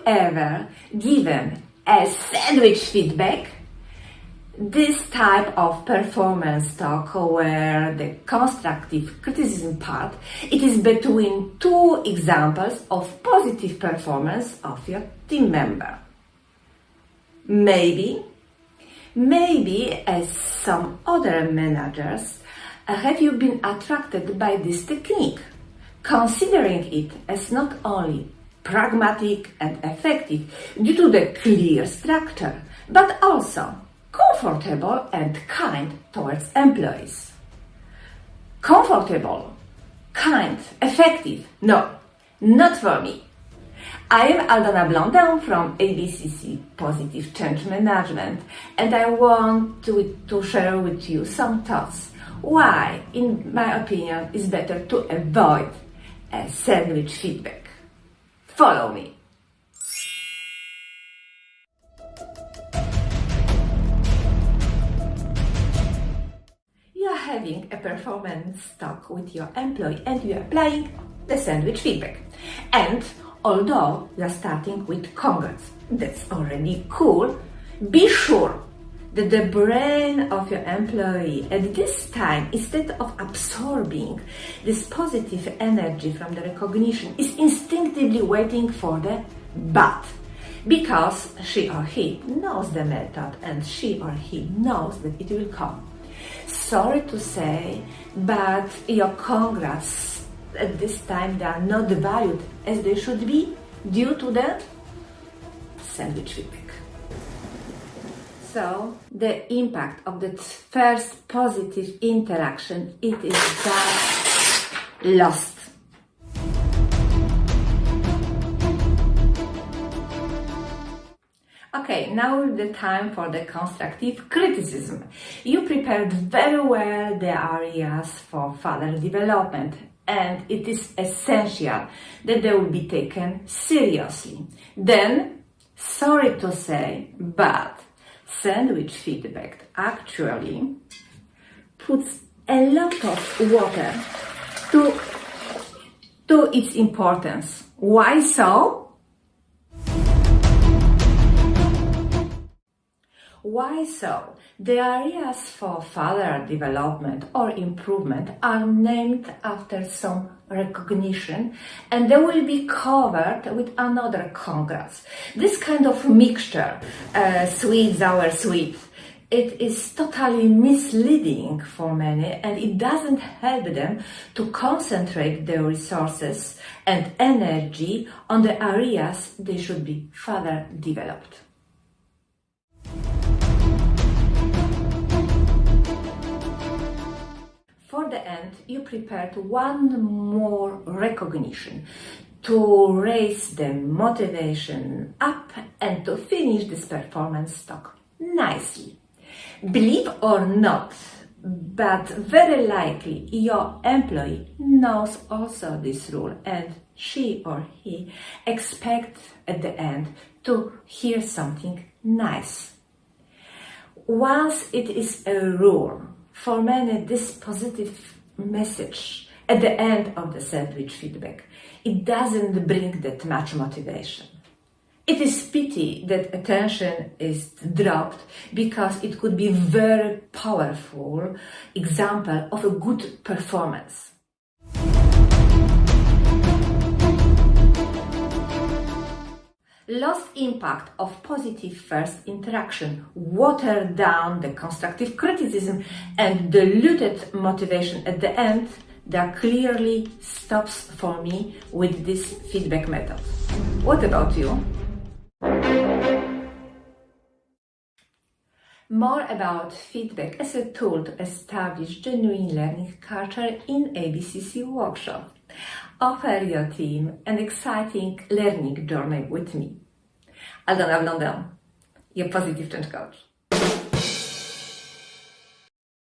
ever given a sandwich feedback? This type of performance talk, where the constructive criticism part, it is between two examples of positive performance of your team member. Maybe as some other managers, have you been attracted by this technique, considering it as not only pragmatic and effective due to the clear structure, but also comfortable and kind towards employees. Comfortable, kind, effective? No, not for me. I am Aldona Blondin from ABCC Positive Change Management, and I want to share with you some thoughts why, in my opinion, it's better to avoid a sandwich feedback. Follow me. Having a performance talk with your employee and you are applying the sandwich feedback. And although you are starting with congrats, that's already cool, be sure that the brain of your employee at this time, instead of absorbing this positive energy from the recognition, is instinctively waiting for the but. Because she or he knows the method and she or he knows that it will come. Sorry to say, but your congrats at this time, they are not valued as they should be due to the sandwich feedback. So the impact of that first positive interaction, it is just lost. Okay, now the time for the constructive criticism. You prepared very well the areas for further development, and it is essential that they will be taken seriously. Then, sorry to say, but sandwich feedback actually puts a lot of water to its importance. Why so? Why so? The areas for further development or improvement are named after some recognition, and they will be covered with another congrats. This kind of mixture, sweet, sour, sweet, it is totally misleading for many, and it doesn't help them to concentrate their resources and energy on the areas they should be further developed. For the end, you prepared one more recognition to raise the motivation up and to finish this performance talk nicely. Believe or not, but very likely your employee knows also this rule, and she or he expects at the end to hear something nice. Once it is a rule, for many, this positive message at the end of the sandwich feedback, it doesn't bring that much motivation. It is pity that attention is dropped, because it could be a very powerful example of a good performance. Lost impact of positive first interaction, watered down the constructive criticism, and diluted motivation at the end, that clearly stops for me with this feedback method. What about you? More about feedback as a tool to establish genuine learning culture in ABCC workshop. Offer your team an exciting learning journey with me. Aldona Blondin, your positive change coach.